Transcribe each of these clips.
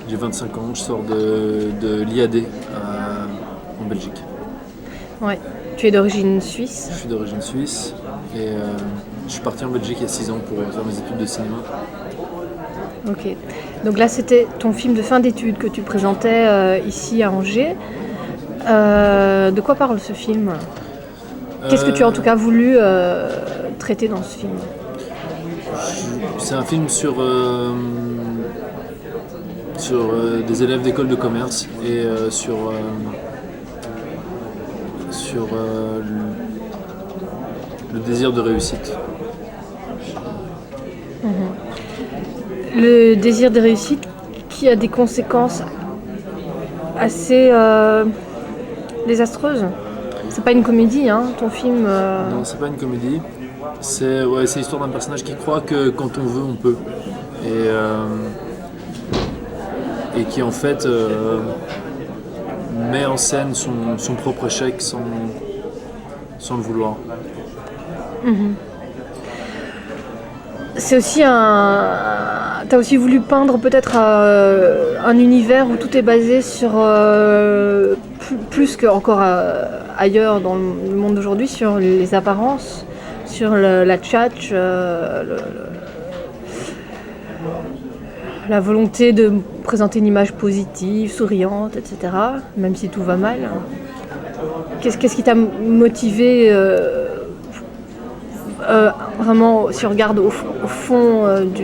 J'ai 25 ans, je sors de l'IAD en Belgique. Ouais. Tu es d'origine suisse. Je suis d'origine suisse et je suis parti en Belgique il y a 6 ans pour faire mes études de cinéma. Ok. Donc là, c'était ton film de fin d'études que tu présentais ici à Angers. De quoi parle ce film ? Qu'est-ce que tu as en tout cas voulu traiter dans ce film ? C'est un film sur des élèves d'école de commerce et sur le désir de réussite. Le désir de réussite qui a des conséquences assez désastreuses. C'est pas une comédie, hein, ton film. Non, c'est pas une comédie. C'est l'histoire d'un personnage qui croit que quand on veut, on peut. Et qui en fait met en scène son propre échec sans le vouloir. C'est aussi t'as aussi voulu peindre peut-être un univers où tout est basé sur plus qu'encore ailleurs dans le monde d'aujourd'hui, sur les apparences, sur la tchatch, la volonté de présenter une image positive, souriante, etc. Même si tout va mal. Qu'est-ce qui t'a motivé vraiment, si on regarde au fond de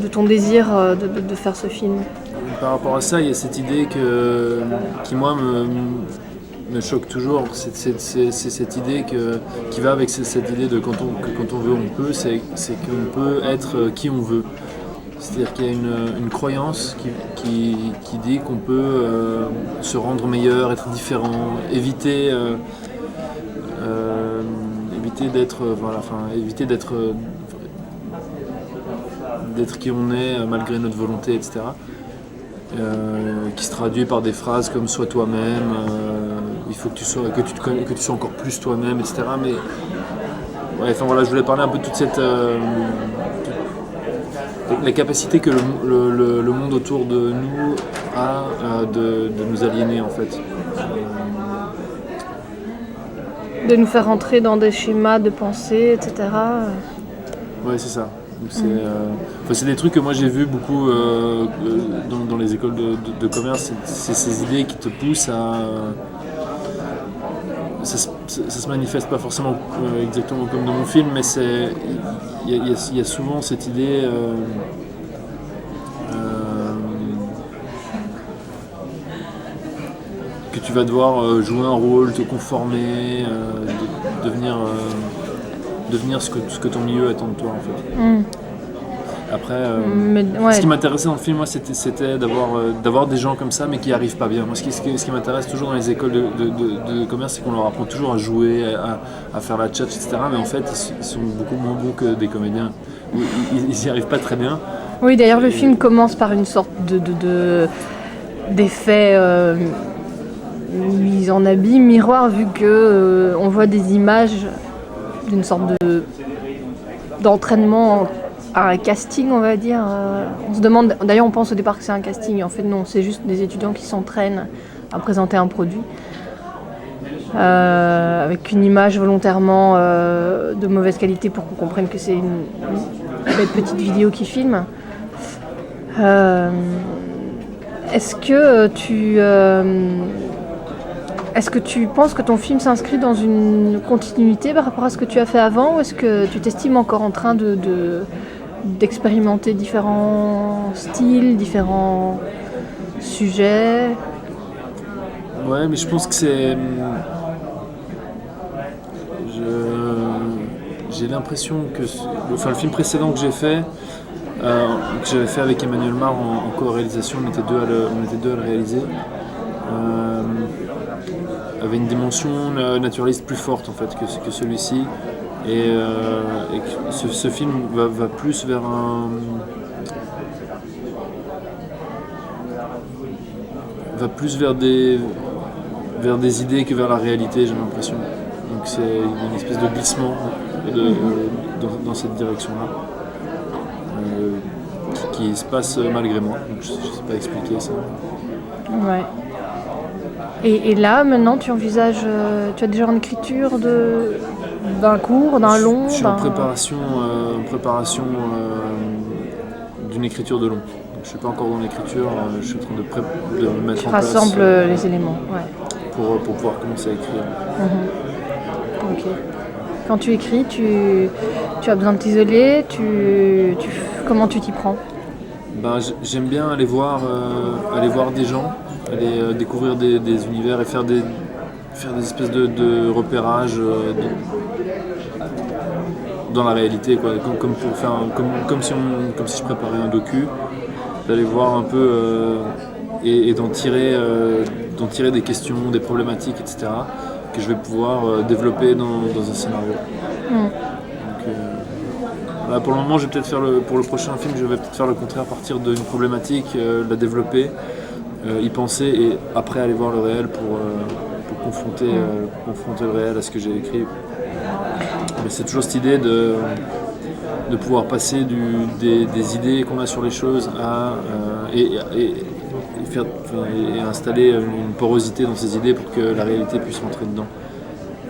ton désir de faire ce film ? Par rapport à ça, il y a cette idée qui moi me choque toujours. C'est cette idée qui va avec cette idée de quand on veut, on peut. C'est qu'on peut être qui on veut. C'est-à-dire qu'il y a une croyance qui dit qu'on peut se rendre meilleur, être différent, éviter d'être qui on est malgré notre volonté, etc. Qui se traduit par des phrases comme sois toi-même, il faut que tu sois encore plus toi-même, etc. Mais je voulais parler un peu de toute cette la capacité que le monde autour de nous a de nous aliéner en fait. De nous faire rentrer dans des schémas de pensée, etc. Ouais, c'est ça. Donc c'est des trucs que moi j'ai vu beaucoup dans les écoles de commerce. C'est ces idées qui te poussent à... Ça se manifeste pas forcément exactement comme dans mon film, mais il y a souvent cette idée que tu vas devoir jouer un rôle, te conformer, devenir ce que ton milieu attend de toi en fait. Après, ce qui m'intéressait dans le film, moi, c'était d'avoir des gens comme ça, mais qui arrivent pas bien. Moi, ce qui m'intéresse toujours dans les écoles de commerce, c'est qu'on leur apprend toujours à jouer, à faire la tchatch, etc. Mais en fait, ils sont beaucoup moins bons que des comédiens. Ils y arrivent pas très bien. Oui, d'ailleurs, le film commence par une sorte d'effet mise en abîme, miroir, vu que on voit des images d'une sorte d'entraînement à un casting, on va dire. On se demande, d'ailleurs on pense au départ que c'est un casting, en fait non, c'est juste des étudiants qui s'entraînent à présenter un produit avec une image volontairement de mauvaise qualité pour qu'on comprenne que c'est une belle petite vidéo qui filme. Est-ce que tu penses que ton film s'inscrit dans une continuité par rapport à ce que tu as fait avant, ou est-ce que tu t'estimes encore en train d'expérimenter différents styles, différents sujets ? Ouais, mais je pense que c'est... J'ai l'impression que... le film précédent que j'avais fait avec Emmanuel Mar en co-réalisation, on était deux à le réaliser, avait une dimension naturaliste plus forte en fait que celui-ci. Et ce film va plus vers des idées que vers la réalité, j'ai l'impression. Donc il y a une espèce de glissement dans cette direction-là, qui se passe malgré moi. Donc, je ne sais pas expliquer ça. Ouais. Et là, maintenant, tu envisages, tu as déjà en écriture d'un court, d'un long? Je suis en préparation, d'une écriture de long. Donc, je ne suis pas encore dans l'écriture, je suis en train de me mettre en place. Tu rassembles les éléments, ouais. Pour pouvoir commencer à écrire. Ok. Quand tu écris, tu as besoin de t'isoler, comment tu t'y prends? J'aime bien aller voir des gens, aller découvrir des univers et faire des espèces de repérages dans la réalité, quoi. Comme si je préparais un docu, d'aller voir un peu et d'en tirer des questions, des problématiques, etc. que je vais pouvoir développer dans un scénario. Donc, pour le moment, pour le prochain film, je vais peut-être faire le contraire, partir d'une problématique, la développer, y penser et après aller voir le réel pour confronter le réel à ce que j'ai écrit. Mais c'est toujours cette idée de pouvoir passer des idées qu'on a sur les choses et installer une porosité dans ces idées pour que la réalité puisse rentrer dedans.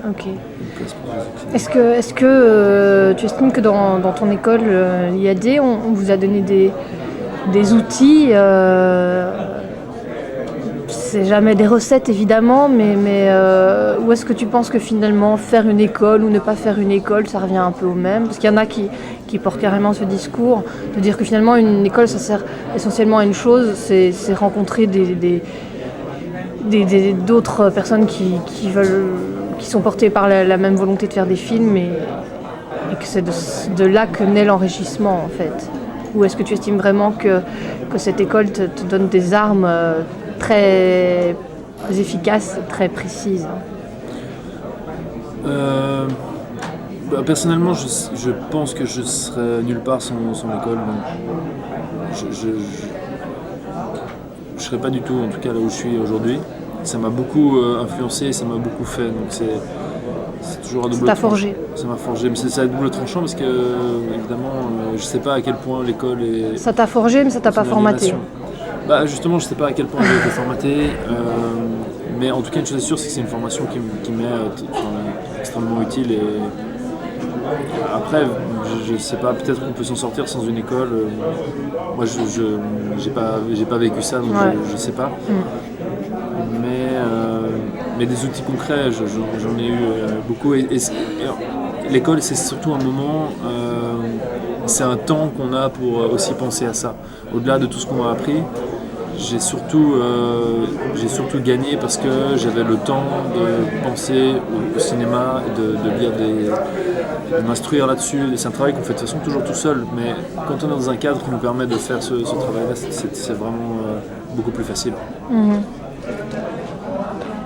Ok. Est-ce que tu estimes que dans ton école, l'IAD, on vous a donné des outils c'est jamais des recettes évidemment, mais où est-ce que tu penses que finalement faire une école ou ne pas faire une école, ça revient un peu au même? Parce qu'il y en a qui portent carrément ce discours de dire que finalement une école ça sert essentiellement à une chose, c'est rencontrer d'autres personnes qui sont portées par la même volonté de faire des films et que c'est de là que naît l'enrichissement en fait. Ou est-ce que tu estimes vraiment que cette école te donne des armes très efficaces, très précises? Personnellement, je pense que je serais nulle part sans l'école. Je serais pas du tout, en tout cas là où je suis aujourd'hui. Ça m'a beaucoup influencé, ça m'a beaucoup fait. Donc c'est toujours un double tranchant. Ça t'a forgé. Ça m'a forgé, mais c'est à double tranchant parce que évidemment, je sais pas à quel point l'école est. Ça t'a forgé, mais ça t'a pas formaté. Justement, je sais pas à quel point j'ai été formaté, mais en tout cas, une chose est sûre, c'est que c'est une formation qui m'est extrêmement utile. Et après, je sais pas, peut-être qu'on peut s'en sortir sans une école. Moi, j'ai pas vécu ça, donc je sais pas. Mais des outils concrets, j'en ai eu beaucoup. Et l'école, c'est surtout un moment, c'est un temps qu'on a pour aussi penser à ça. Au-delà de tout ce qu'on a appris, j'ai surtout gagné parce que j'avais le temps de penser au cinéma, de lire de m'instruire là-dessus. C'est un travail qu'on fait de toute façon toujours tout seul, mais quand on est dans un cadre qui nous permet de faire ce travail-là, c'est vraiment beaucoup plus facile.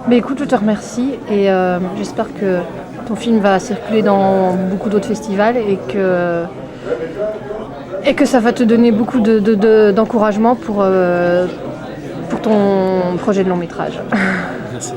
Mais écoute, je te remercie et j'espère que ton film va circuler dans beaucoup d'autres festivals et que ça va te donner beaucoup d'encouragement pour ton projet de long métrage. Merci.